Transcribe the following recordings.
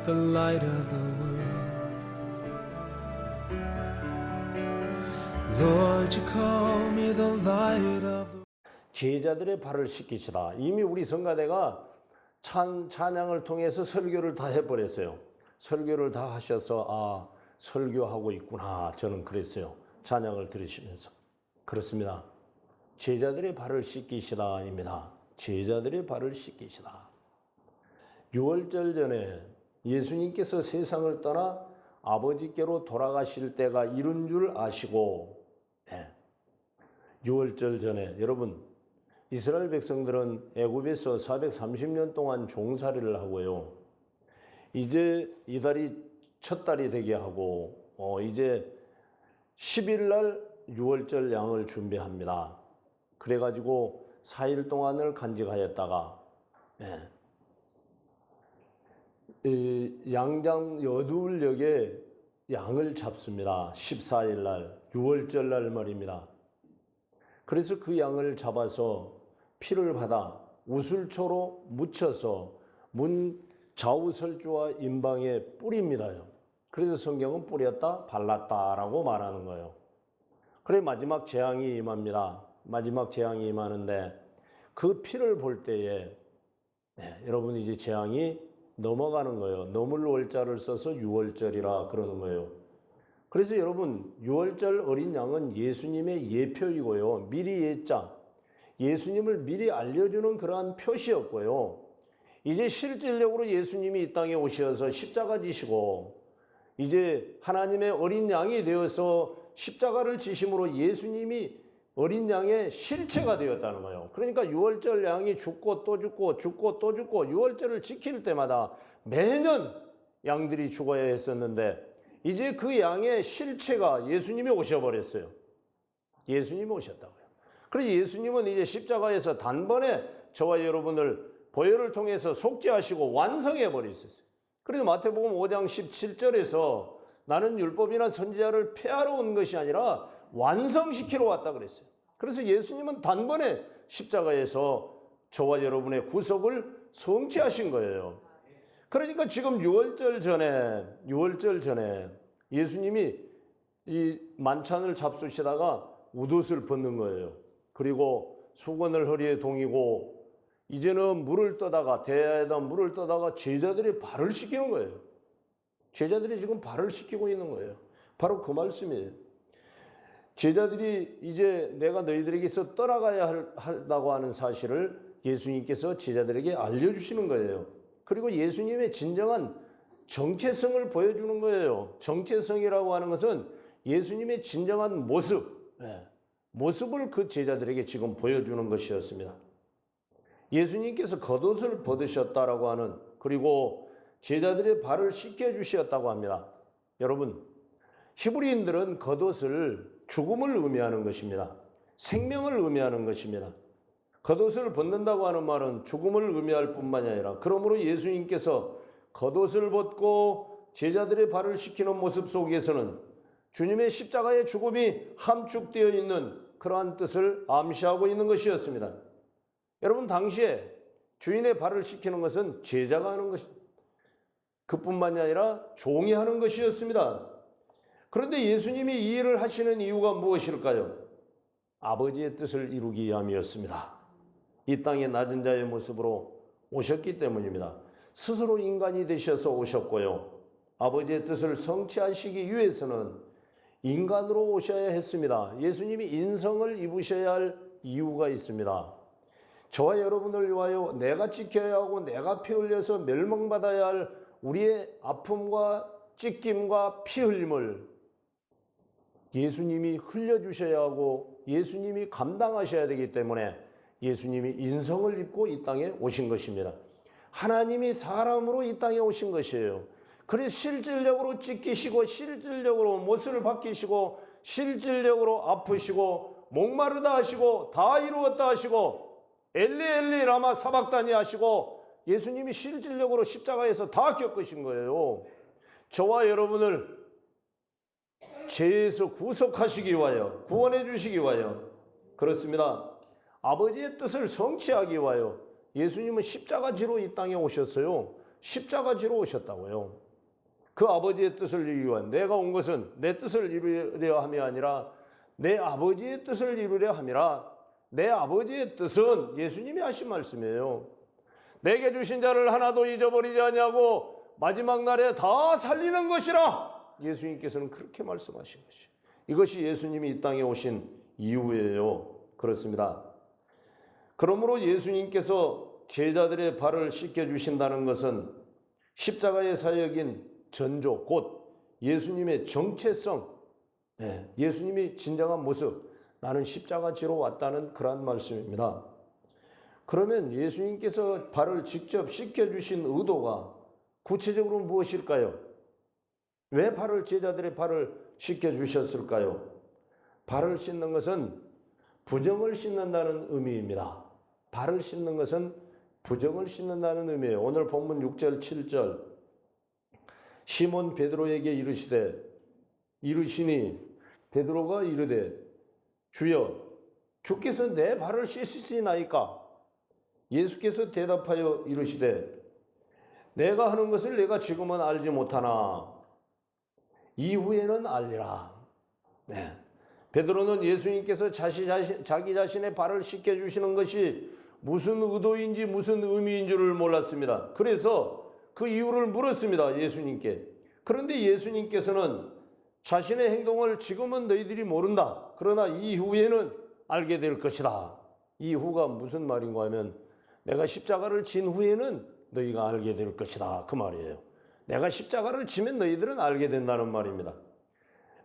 the light of the world. Lord, you call me the light of the 제자들의 발을 씻기시다. 이미 우리 성가대가 찬양을 통해서 설교를 다 해버렸어요. 설교를 다 하셔서 설교하고 있구나, 저는 그랬어요. 찬양을 들으시면서. 그렇습니다. 제자들의 발을 씻기시다입니다. 제자들의 발을 씻기시다. 6월절 전에 예수님께서 세상을 떠나 아버지께로 돌아가실 때가 이른 줄 아시고, 6월절 전에 여러분, 이스라엘 백성들은 애굽에서 430년 동안 종살이를 하고요. 이제 이달이 첫 달이 되게 하고 이제 10일 날 6월절 양을 준비합니다. 그래가지고 4일 동안을 간직하였다가 양장 여두울역에 양을 잡습니다. 14일 날 6월절 날 말입니다. 그래서 그 양을 잡아서 피를 받아 우슬초로 묻혀서 문 좌우설주와 임방에 뿌립니다요. 그래서 성경은 뿌렸다, 발랐다라고 말하는 거예요. 그래 마지막 재앙이 임합니다. 마지막 재앙이 임하는데 그 피를 볼 때에 여러분 이제 재앙이 넘어가는 거예요. 넘을 월자를 써서 6월절이라 그러는 거예요. 그래서 여러분 6월절 어린 양은 예수님의 예표이고요. 미리 예자, 예수님을 미리 알려주는 그러한 표시였고요. 이제 실질적으로 예수님이 이 땅에 오셔서 십자가 지시고 이제 하나님의 어린 양이 되어서 십자가를 지심으로 예수님이 어린 양의 실체가 되었다는 거예요. 그러니까 6월절 양이 죽고 또 죽고 죽고 또 죽고 6월절을 지킬 때마다 매년 양들이 죽어야 했었는데 이제 그 양의 실체가 예수님이 오셔버렸어요. 예수님이 오셨다고요. 그래서 예수님은 이제 십자가에서 단번에 저와 여러분을 보혈을 통해서 속죄하시고 완성해 버리셨어요. 그래서 마태복음 5장 17절에서 나는 율법이나 선지자를 폐하러 온 것이 아니라 완성시키러 왔다 그랬어요. 그래서 예수님은 단번에 십자가에서 저와 여러분의 구속을 성취하신 거예요. 그러니까 지금 6월절 전에 예수님이 이 만찬을 잡수시다가 웃옷을 벗는 거예요. 그리고 수건을 허리에 동이고 이제는 물을 떠다가 대야에다 물을 떠다가 제자들이 발을 씻기는 거예요. 제자들이 지금 발을 씻기고 있는 거예요. 바로 그 말씀이에요. 제자들이 이제 내가 너희들에게서 떠나가야 한다고 하는 사실을 예수님께서 제자들에게 알려주시는 거예요. 그리고 예수님의 진정한 정체성을 보여주는 거예요. 정체성이라고 하는 것은 예수님의 진정한 모습을 그 제자들에게 지금 보여주는 것이었습니다. 예수님께서 겉옷을 벗으셨다라고 하는, 그리고 제자들의 발을 씻겨주셨다고 합니다. 여러분, 히브리인들은 겉옷을 죽음을 의미하는 것입니다. 생명을 의미하는 것입니다. 겉옷을 벗는다고 하는 말은 죽음을 의미할 뿐만이 아니라, 그러므로 예수님께서 겉옷을 벗고 제자들의 발을 씻기는 모습 속에서는 주님의 십자가의 죽음이 함축되어 있는 그러한 뜻을 암시하고 있는 것이었습니다. 여러분, 당시에 주인의 발을 씻기는 것은 제자가 하는 것입니다. 그뿐만이 아니라 종이 하는 것이었습니다. 그런데 예수님이 이 일을 하시는 이유가 무엇일까요? 아버지의 뜻을 이루기 위함이었습니다. 이 땅에 낮은 자의 모습으로 오셨기 때문입니다. 스스로 인간이 되셔서 오셨고요. 아버지의 뜻을 성취하시기 위해서는 인간으로 오셔야 했습니다. 예수님이 인성을 입으셔야 할 이유가 있습니다. 저와 여러분을 위하여 내가 지켜야 하고 내가 피 흘려서 멸망받아야 할 우리의 아픔과 찢김과 피 흘림을 예수님이 흘려주셔야 하고 예수님이 감당하셔야 되기 때문에 예수님이 인성을 입고 이 땅에 오신 것입니다. 하나님이 사람으로 이 땅에 오신 것이에요. 그래서 실질적으로 찢기시고 실질적으로 못을 박히시고 실질적으로 아프시고 목마르다 하시고 다 이루었다 하시고 엘리 엘리 라마 사박다니 하시고 예수님이 실질적으로 십자가에서 다 겪으신 거예요. 저와 여러분을 죄에서 구속하시기 위하여, 구원해 주시기 위하여, 그렇습니다. 아버지의 뜻을 성취하기 위하여 예수님은 십자가지로 이 땅에 오셨어요. 십자가 지러 오셨다고요. 그 아버지의 뜻을 이루기 위한, 내가 온 것은 내 뜻을 이루려 함이 아니라 내 아버지의 뜻을 이루려 함이라. 내 아버지의 뜻은 예수님이 하신 말씀이에요. 내게 주신 자를 하나도 잊어버리지 아니하고 마지막 날에 다 살리는 것이라. 예수님께서는 그렇게 말씀하신 것이에요. 이것이 예수님이 이 땅에 오신 이유예요. 그렇습니다. 그러므로 예수님께서 제자들의 발을 씻겨주신다는 것은 십자가의 사역인 전조, 곧 예수님의 정체성, 예수님이 진정한 모습, 나는 십자가 지러 왔다는 그러한 말씀입니다. 그러면 예수님께서 발을 직접 씻겨주신 의도가 구체적으로 무엇일까요? 왜 제자들의 발을 씻겨주셨을까요? 발을 씻는 것은 부정을 씻는다는 의미입니다. 발을 씻는 것은 부정을 씻는다는 의미예요. 오늘 본문 6절, 7절 시몬 베드로에게 이르시니 베드로가 이르되 주여 주께서 내 발을 씻으시나이까? 예수께서 대답하여 이르시되 내가 하는 것을 내가 지금은 알지 못하나 이후에는 알리라. 베드로는 예수님께서 자기 자신의 발을 씻겨주시는 것이 무슨 의도인지 무슨 의미인 줄을 몰랐습니다. 그래서 그 이유를 물었습니다. 예수님께. 그런데 예수님께서는 자신의 행동을 지금은 너희들이 모른다. 그러나 이후에는 알게 될 것이다. 이후가 무슨 말인가 하면 내가 십자가를 진 후에는 너희가 알게 될 것이다. 그 말이에요. 내가 십자가를 지면 너희들은 알게 된다는 말입니다.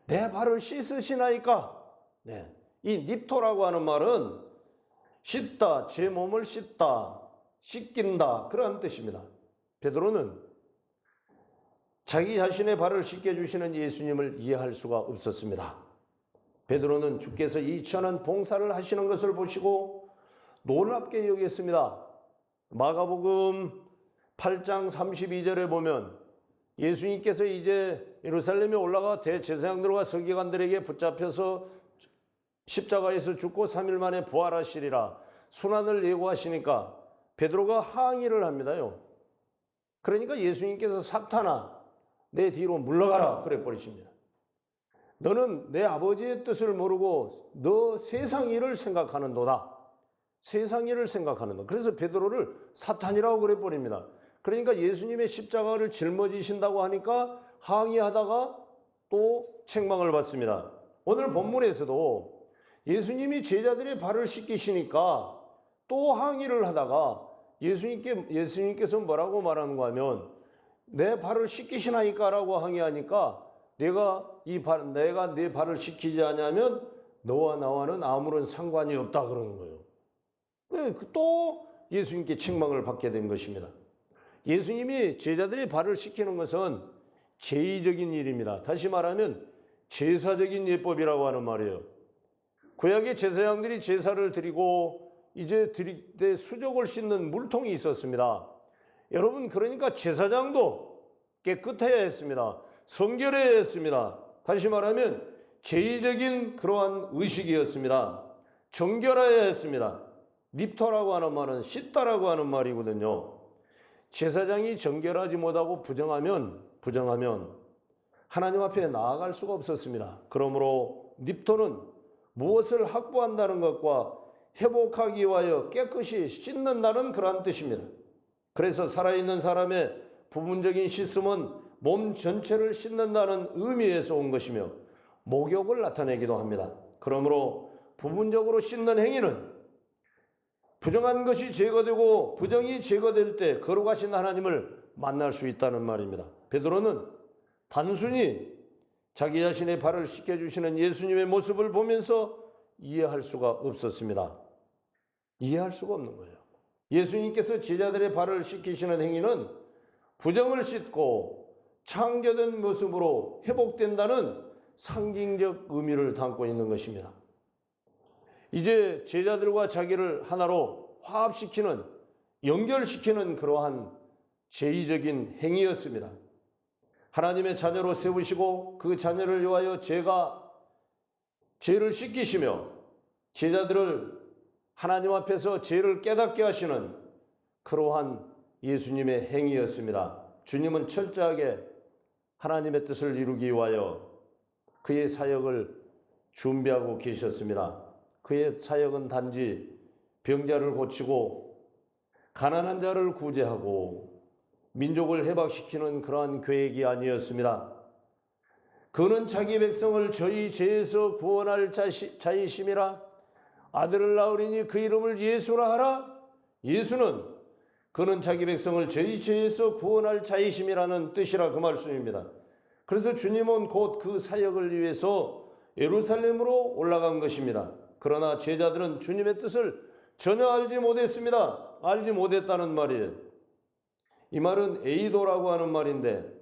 내 발을 씻으시나이까? 이 닙토라고 하는 말은 씻다, 제 몸을 씻다, 씻긴다 그런 뜻입니다. 베드로는 자기 자신의 발을 씻겨주시는 예수님을 이해할 수가 없었습니다. 베드로는 주께서 이 천한 봉사를 하시는 것을 보시고 놀랍게 여겼습니다. 마가복음 8장 32절에 보면 예수님께서 이제 예루살렘에 올라가 대제사장들과 서기관들에게 붙잡혀서 십자가에서 죽고 3일 만에 부활하시리라 순환을 예고하시니까 베드로가 항의를 합니다요. 그러니까 예수님께서 사탄아 내 뒤로 물러가라 그래 버리십니다. 너는 내 아버지의 뜻을 모르고 너 세상 일을 생각하는도다. 세상 일을 생각하는다. 그래서 베드로를 사탄이라고 그래 버립니다. 그러니까 예수님의 십자가를 짊어지신다고 하니까 항의하다가 또 책망을 받습니다. 오늘 본문에서도 예수님이 제자들의 발을 씻기시니까 또 항의를 하다가 예수님께서 뭐라고 말하는가 하면 내 발을 씻기시나이까 라고 항의하니까 내가 내 발을 씻기지 않으면 너와 나와는 아무런 상관이 없다 그러는 거예요. 또 예수님께 책망을 받게 된 것입니다. 예수님이 제자들의 발을 씻기는 것은 제의적인 일입니다. 다시 말하면 제사적인 예법이라고 하는 말이에요. 구약의 제사장들이 제사를 드리고 이제 드릴 때 수족을 씻는 물통이 있었습니다. 여러분 그러니까 제사장도 깨끗해야 했습니다. 성결해야 했습니다. 다시 말하면 제의적인 그러한 의식이었습니다. 정결해야 했습니다. 립토라고 하는 말은 씻다라고 하는 말이거든요. 제사장이 정결하지 못하고 부정하면 하나님 앞에 나아갈 수가 없었습니다. 그러므로 립토는 무엇을 확보한다는 것과 회복하기 위하여 깨끗이 씻는다는 그러한 뜻입니다. 그래서 살아있는 사람의 부분적인 씻음은 몸 전체를 씻는다는 의미에서 온 것이며 목욕을 나타내기도 합니다. 그러므로 부분적으로 씻는 행위는 부정한 것이 제거되고 부정이 제거될 때 거룩하신 하나님을 만날 수 있다는 말입니다. 베드로는 단순히 자기 자신의 발을 씻겨주시는 예수님의 모습을 보면서 이해할 수가 없었습니다. 이해할 수가 없는 거예요. 예수님께서 제자들의 발을 씻기시는 행위는 부정을 씻고 창조된 모습으로 회복된다는 상징적 의미를 담고 있는 것입니다. 이제 제자들과 자기를 하나로 화합시키는, 연결시키는 그러한 제의적인 행위였습니다. 하나님의 자녀로 세우시고 그 자녀를 위하여 죄를 씻기시며 제자들을 하나님 앞에서 죄를 깨닫게 하시는 그러한 예수님의 행위였습니다. 주님은 철저하게 하나님의 뜻을 이루기 위하여 그의 사역을 준비하고 계셨습니다. 그의 사역은 단지 병자를 고치고 가난한 자를 구제하고 민족을 해방시키는 그러한 계획이 아니었습니다. 그는 자기 백성을 저희 죄에서 구원할 자이심이라. 아들을 낳으리니 그 이름을 예수라 하라. 예수는 그는 자기 백성을 저희 죄에서 구원할 자이심이라는 뜻이라 그 말씀입니다. 그래서 주님은 곧 그 사역을 위해서 예루살렘으로 올라간 것입니다. 그러나 제자들은 주님의 뜻을 전혀 알지 못했습니다. 알지 못했다는 말이에요. 이 말은 에이도라고 하는 말인데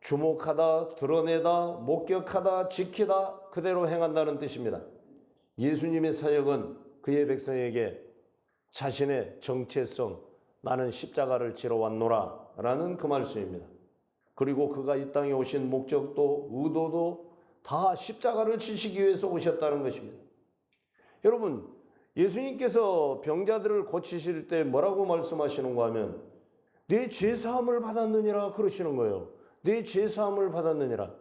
주목하다, 드러내다, 목격하다, 지키다, 그대로 행한다는 뜻입니다. 예수님의 사역은 그의 백성에게 자신의 정체성, 나는 십자가를 지러 왔노라 라는 그 말씀입니다. 그리고 그가 이 땅에 오신 목적도 의도도 다 십자가를 지시기 위해서 오셨다는 것입니다. 여러분, 예수님께서 병자들을 고치실 때 뭐라고 말씀하시는가 하면 내 죄사함을 받았느니라 그러시는 거예요. 내 죄사함을 받았느니라.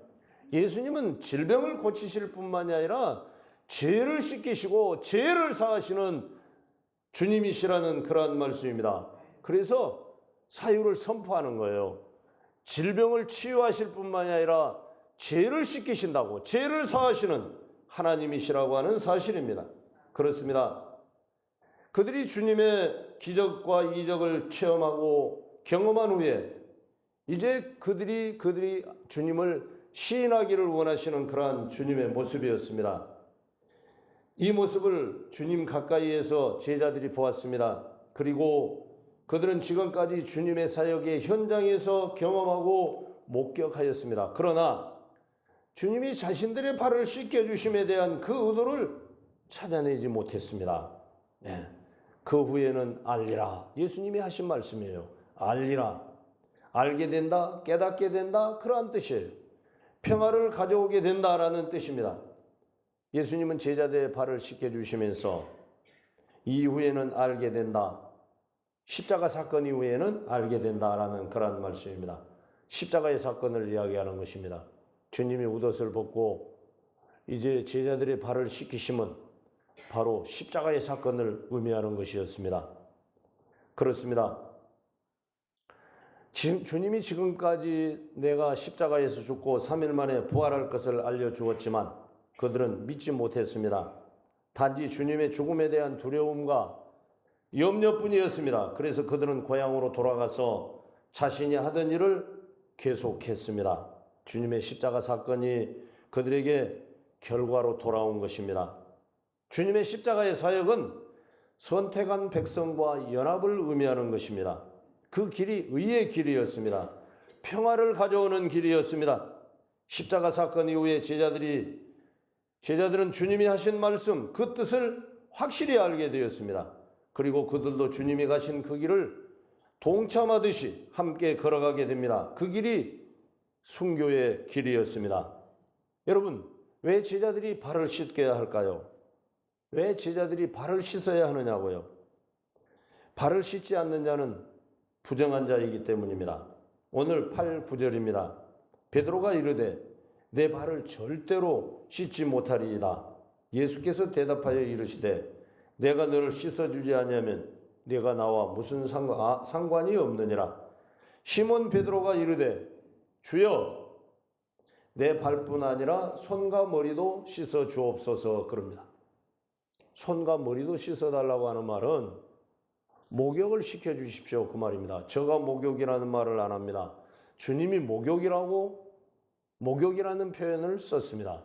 예수님은 질병을 고치실 뿐만이 아니라 죄를 씻기시고 죄를 사하시는 주님이시라는 그러한 말씀입니다. 그래서 사유를 선포하는 거예요. 질병을 치유하실 뿐만이 아니라 죄를 씻기신다고, 죄를 사하시는 하나님이시라고 하는 사실입니다. 그렇습니다. 그들이 주님의 기적과 이적을 체험하고 경험한 후에 이제 그들이 주님을 시인하기를 원하시는 그러한 주님의 모습이었습니다. 이 모습을 주님 가까이에서 제자들이 보았습니다. 그리고 그들은 지금까지 주님의 사역의 현장에서 경험하고 목격하였습니다. 그러나 주님이 자신들의 발을 씻겨주심에 대한 그 의도를 찾아내지 못했습니다. 네. 그 후에는 알리라. 예수님이 하신 말씀이에요. 알리라. 알게 된다, 깨닫게 된다, 그러한 뜻이에요. 평화를 가져오게 된다라는 뜻입니다. 예수님은 제자들의 발을 씻겨주시면서 이후에는 알게 된다. 십자가 사건 이후에는 알게 된다라는 그런 말씀입니다. 십자가의 사건을 이야기하는 것입니다. 주님이 웃옷을 벗고 이제 제자들의 발을 씻기심은 바로 십자가의 사건을 의미하는 것이었습니다. 그렇습니다. 주님이 지금까지 내가 십자가에서 죽고 3일 만에 부활할 것을 알려주었지만 그들은 믿지 못했습니다. 단지 주님의 죽음에 대한 두려움과 염려뿐이었습니다. 그래서 그들은 고향으로 돌아가서 자신이 하던 일을 계속했습니다. 주님의 십자가 사건이 그들에게 결과로 돌아온 것입니다. 주님의 십자가의 사역은 선택한 백성과 연합을 의미하는 것입니다. 그 길이 의의 길이었습니다. 평화를 가져오는 길이었습니다. 십자가 사건 이후에 제자들은 주님이 하신 말씀, 그 뜻을 확실히 알게 되었습니다. 그리고 그들도 주님이 가신 그 길을 동참하듯이 함께 걸어가게 됩니다. 그 길이 순교의 길이었습니다. 여러분, 왜 제자들이 발을 씻겨야 할까요? 왜 제자들이 발을 씻어야 하느냐고요? 발을 씻지 않는 자는 부정한 자이기 때문입니다. 오늘 8, 9절입니다. 베드로가 이르되 내 발을 절대로 씻지 못하리이다. 예수께서 대답하여 이르시되 내가 너를 씻어주지 아니하면 네가 나와 무슨 상관이 없느니라. 시몬 베드로가 이르되 주여 내 발뿐 아니라 손과 머리도 씻어 주옵소서 그럽니다. 손과 머리도 씻어달라고 하는 말은 목욕을 시켜주십시오 그 말입니다. 저가 목욕이라는 말을 안 합니다. 주님이 목욕이라는 표현을 썼습니다.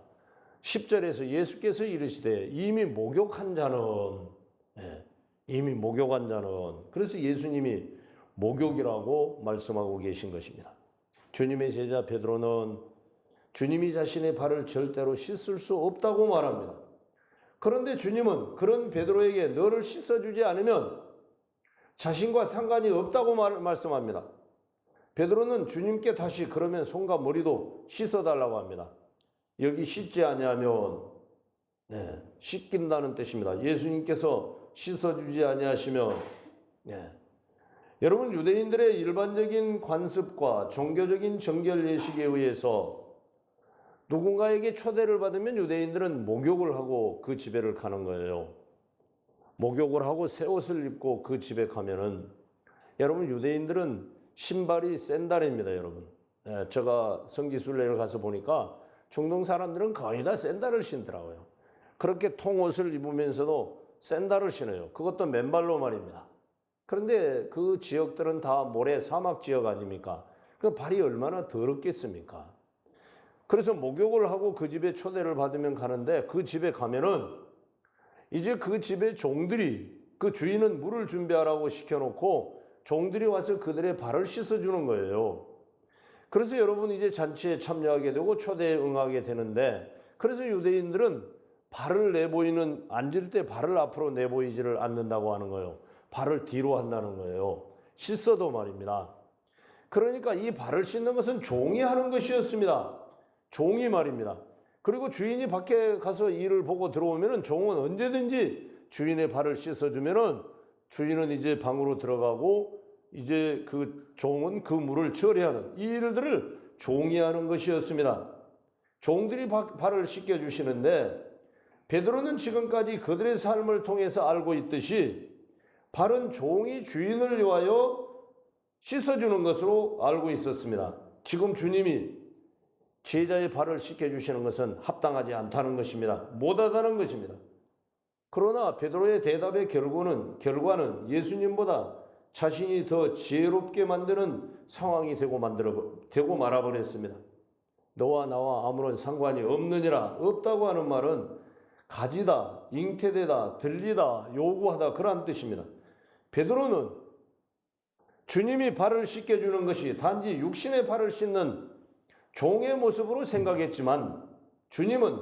10절에서 예수께서 이르시되 이미 목욕한 자는 그래서 예수님이 목욕이라고 말씀하고 계신 것입니다. 주님의 제자 베드로는 주님이 자신의 발을 절대로 씻을 수 없다고 말합니다. 그런데 주님은 그런 베드로에게 너를 씻어주지 않으면 자신과 상관이 없다고 말씀합니다. 베드로는 주님께 다시 그러면 손과 머리도 씻어달라고 합니다. 여기 씻지 아니하면 씻긴다는 뜻입니다. 예수님께서 씻어주지 아니하시면 여러분, 유대인들의 일반적인 관습과 종교적인 정결 예식에 의해서 누군가에게 초대를 받으면 유대인들은 목욕을 하고 그 집에를 가는 거예요. 목욕을 하고 새 옷을 입고 그 집에 가면은, 여러분, 유대인들은 신발이 샌달입니다, 여러분. 제가 성지순례를 가서 보니까 중동 사람들은 거의 다 샌달을 신더라고요. 그렇게 통옷을 입으면서도 샌달을 신어요. 그것도 맨발로 말입니다. 그런데 그 지역들은 다 모래 사막 지역 아닙니까? 그 발이 얼마나 더럽겠습니까? 그래서 목욕을 하고 그 집에 초대를 받으면 가는데, 그 집에 가면은 이제 그 집의 종들이, 그 주인은 물을 준비하라고 시켜놓고 종들이 와서 그들의 발을 씻어주는 거예요. 그래서 여러분, 이제 잔치에 참여하게 되고 초대에 응하게 되는데, 그래서 유대인들은 발을 내보이는, 앉을 때 발을 앞으로 내보이지를 않는다고 하는 거예요. 발을 뒤로 한다는 거예요. 씻어도 말입니다. 그러니까 이 발을 씻는 것은 종이 하는 것이었습니다. 종이 말입니다. 그리고 주인이 밖에 가서 일을 보고 들어오면은 종은 언제든지 주인의 발을 씻어주면은 주인은 이제 방으로 들어가고, 이제 그 종은 그 물을 처리하는 이 일들을 종이 하는 것이었습니다. 종들이 발을 씻겨주시는데, 베드로는 지금까지 그들의 삶을 통해서 알고 있듯이 발은 종이 주인을 위하여 씻어주는 것으로 알고 있었습니다. 지금 주님이 제자의 발을 씻겨주시는 것은 합당하지 않다는 것입니다. 못하다는 것입니다. 그러나 베드로의 대답의 결과는 예수님보다 자신이 더 지혜롭게 만드는 상황이 되고 말아버렸습니다. 너와 나와 아무런 상관이 없느니라. 없다고 하는 말은 가지다, 잉태되다, 들리다, 요구하다, 그런 뜻입니다. 베드로는 주님이 발을 씻겨주는 것이 단지 육신의 발을 씻는 종의 모습으로 생각했지만, 주님은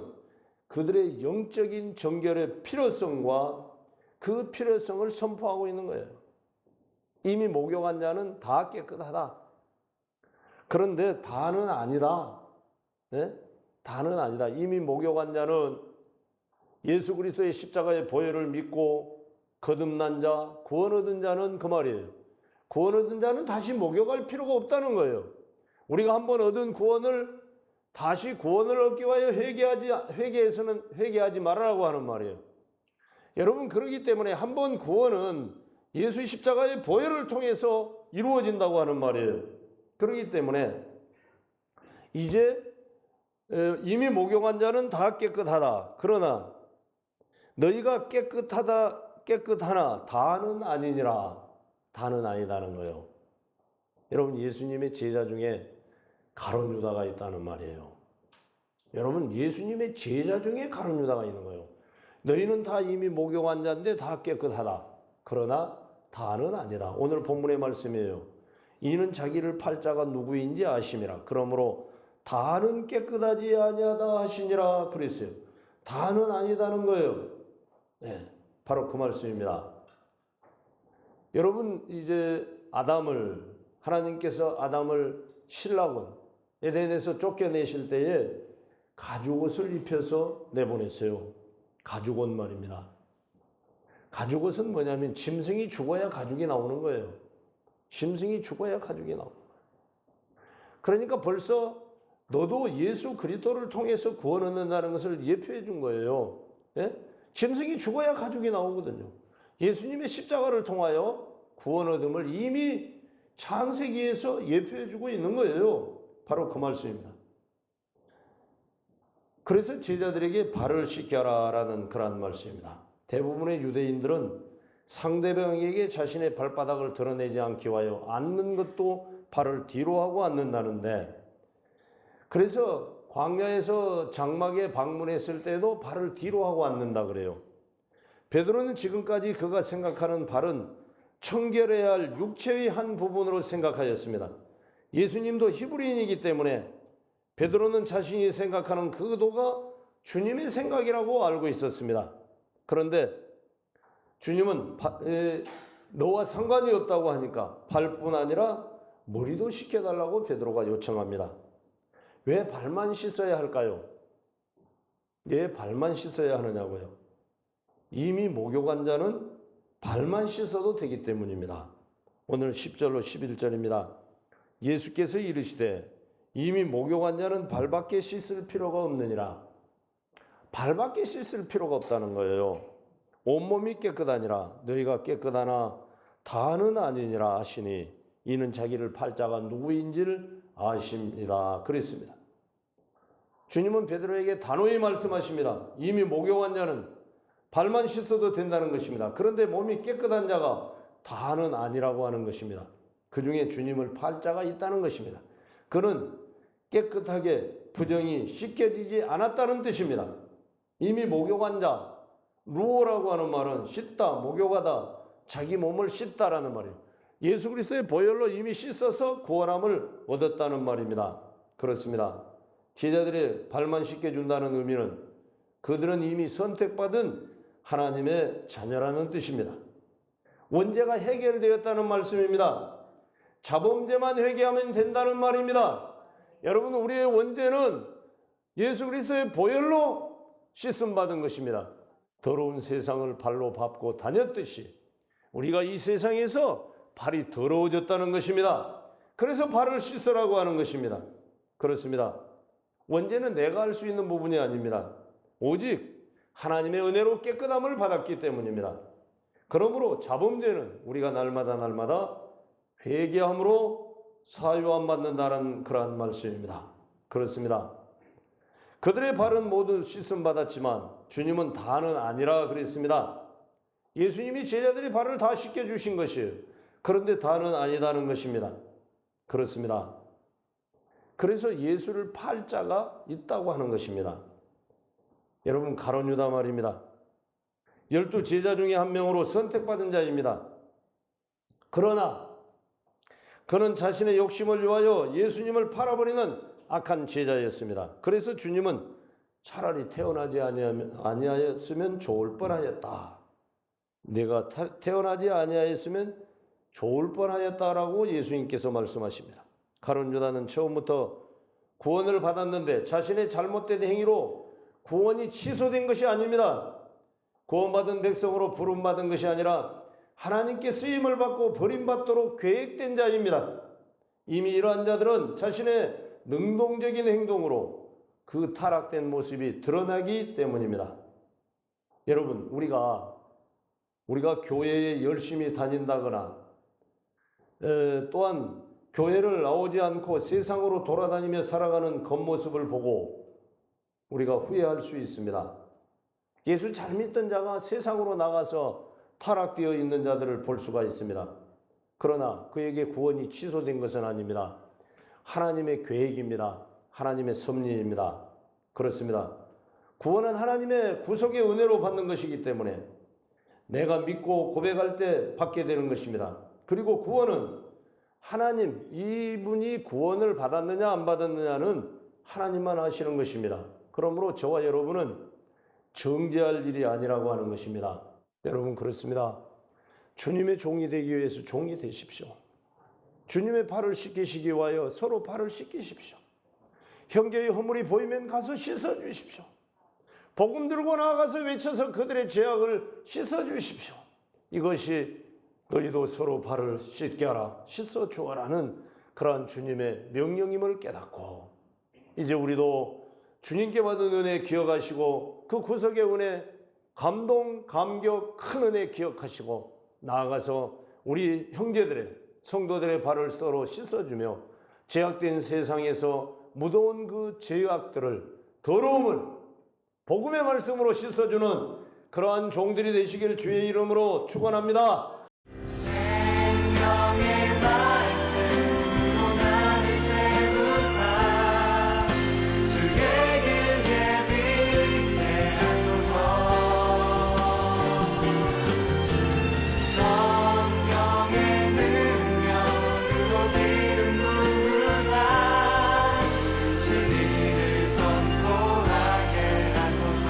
그들의 영적인 정결의 필요성과 그 필요성을 선포하고 있는 거예요. 이미 목욕한 자는 다 깨끗하다. 그런데 다는 아니다. 네? 다는 아니다. 이미 목욕한 자는 예수 그리스도의 십자가의 보혈을 믿고 거듭난 자, 구원 얻은 자는 그 말이에요. 구원 얻은 자는 다시 목욕할 필요가 없다는 거예요. 우리가 한번 얻은 구원을 다시 구원을 얻기 위하여 회개하지 말라고 하는 말이에요. 여러분, 그렇기 때문에 한번 구원은 예수의 십자가의 보혈을 통해서 이루어진다고 하는 말이에요. 그렇기 때문에 이제 이미 목욕한 자는 다 깨끗하다. 그러나 너희가 깨끗하나 다는 아니니라. 다는 아니다는 거예요. 여러분, 예수님의 제자 중에 가룟 유다가 있다는 말이에요. 여러분, 예수님의 제자 중에 가룟 유다가 있는 거예요. 너희는 다 이미 목욕한 자인데 다 깨끗하다. 그러나 다는 아니다. 오늘 본문의 말씀이에요. 이는 자기를 팔 자가 누구인지 아심이라. 그러므로 다는 깨끗하지 아니하다 하시니라 그랬어요. 다는 아니다는 거예요. 네, 바로 그 말씀입니다. 여러분, 이제 하나님께서 아담을 신라곤 에덴에서 쫓겨내실 때에 가죽옷을 입혀서 내보냈어요. 가죽옷 말입니다. 가죽옷은 뭐냐면 짐승이 죽어야 가죽이 나오는 거예요. 짐승이 죽어야 가죽이 나오는 거예요. 그러니까 벌써 너도 예수 그리스도를 통해서 구원 얻는다는 것을 예표해 준 거예요. 예? 짐승이 죽어야 가죽이 나오거든요. 예수님의 십자가를 통하여 구원 얻음을 이미 창세기에서 예표해 주고 있는 거예요. 바로 그 말씀입니다. 그래서 제자들에게 발을 씻겨라라는 그런 말씀입니다. 대부분의 유대인들은 상대방에게 자신의 발바닥을 드러내지 않기 위하여 앉는 것도 발을 뒤로 하고 앉는다는데, 그래서 광야에서 장막에 방문했을 때도 발을 뒤로 하고 앉는다 그래요. 베드로는 지금까지 그가 생각하는 발은 청결해야 할 육체의 한 부분으로 생각하였습니다. 예수님도 히브리인이기 때문에 베드로는 자신이 생각하는 그 의도가 주님의 생각이라고 알고 있었습니다. 그런데 주님은 너와 상관이 없다고 하니까 발뿐 아니라 머리도 씻겨달라고 베드로가 요청합니다. 왜 발만 씻어야 할까요? 왜 발만 씻어야 하느냐고요? 이미 목욕한 자는 발만 씻어도 되기 때문입니다. 오늘 10절로 11절입니다. 예수께서 이르시되 이미 목욕한 자는 발밖에 씻을 필요가 없느니라. 발밖에 씻을 필요가 없다는 거예요. 온몸이 깨끗하니라. 너희가 깨끗하나 다는 아니니라 하시니 이는 자기를 팔자가 누구인지를 아십니다. 그랬습니다. 주님은 베드로에게 단호히 말씀하십니다. 이미 목욕한 자는 발만 씻어도 된다는 것입니다. 그런데 몸이 깨끗한 자가 다는 아니라고 하는 것입니다. 그 중에 주님을 팔 자가 있다는 것입니다. 그는 깨끗하게 부정이 씻겨지지 않았다는 뜻입니다. 이미 목욕한 자, 루오라고 하는 말은 씻다, 목욕하다, 자기 몸을 씻다라는 말이에요. 예수 그리스도의 보혈로 이미 씻어서 구원함을 얻었다는 말입니다. 그렇습니다. 제자들의 발만 씻겨준다는 의미는 그들은 이미 선택받은 하나님의 자녀라는 뜻입니다. 원죄가 해결되었다는 말씀입니다. 자범죄만 회개하면 된다는 말입니다. 여러분, 우리의 원죄는 예수 그리스도의 보혈로 씻음 받은 것입니다. 더러운 세상을 발로 밟고 다녔듯이 우리가 이 세상에서 발이 더러워졌다는 것입니다. 그래서 발을 씻으라고 하는 것입니다. 그렇습니다. 원죄는 내가 할 수 있는 부분이 아닙니다. 오직 하나님의 은혜로 깨끗함을 받았기 때문입니다. 그러므로 자범죄는 우리가 날마다 회개함으로 사유함 받는다는 그러한 말씀입니다. 그렇습니다. 그들의 발은 모두 씻음 받았지만 주님은 다는 아니라 그랬습니다. 예수님이 제자들의 발을 다 씻겨주신 것이에요. 그런데 다는 아니다는 것입니다. 그렇습니다. 그래서 예수를 팔 자가 있다고 하는 것입니다. 여러분, 가룟 유다 말입니다. 12 제자 중에 한 명으로 선택받은 자입니다. 그러나 그는 자신의 욕심을 위하여 예수님을 팔아버리는 악한 제자였습니다. 그래서 주님은 차라리 태어나지 아니하였으면 좋을 뻔하였다. 내가 태어나지 아니하였으면 좋을 뻔하였다라고 예수님께서 말씀하십니다. 가룟 유다는 처음부터 구원을 받았는데 자신의 잘못된 행위로 구원이 취소된 것이 아닙니다. 구원받은 백성으로 부름받은 것이 아니라 하나님께 쓰임을 받고 버림받도록 계획된 자입니다. 이미 이러한 자들은 자신의 능동적인 행동으로 그 타락된 모습이 드러나기 때문입니다. 여러분, 우리가 교회에 열심히 다닌다거나 또한 교회를 나오지 않고 세상으로 돌아다니며 살아가는 겉모습을 보고 우리가 후회할 수 있습니다. 예수 잘 믿던 자가 세상으로 나가서 타락되어 있는 자들을 볼 수가 있습니다. 그러나 그에게 구원이 취소된 것은 아닙니다. 하나님의 계획입니다. 하나님의 섭리입니다. 그렇습니다. 구원은 하나님의 구속의 은혜로 받는 것이기 때문에 내가 믿고 고백할 때 받게 되는 것입니다. 그리고 구원은 하나님, 이분이 구원을 받았느냐 안 받았느냐는 하나님만 아시는 것입니다. 그러므로 저와 여러분은 정죄할 일이 아니라고 하는 것입니다. 여러분, 그렇습니다. 주님의 종이 되기 위해서 종이 되십시오. 주님의 발을 씻기시기 위하여 서로 발을 씻기십시오. 형제의 허물이 보이면 가서 씻어주십시오. 복음 들고 나가서 외쳐서 그들의 죄악을 씻어주십시오. 이것이 너희도 서로 발을 씻게 하라, 씻어주어라는 그러한 주님의 명령임을 깨닫고 이제 우리도 주님께 받은 은혜 기억하시고 그 구속의 은혜, 감동, 감격, 큰 은혜 기억하시고 나아가서 우리 형제들의, 성도들의 발을 서로 씻어주며 죄악된 세상에서 묻어온 그 죄악들을, 더러움을 복음의 말씀으로 씻어주는 그러한 종들이 되시길 주의 이름으로 축원합니다. 생명의 말씀으로 나를 세우사 주의 길 예비케 하소서. 성령의 능력으로 기름 부으사 진리를 선포하게 하소서.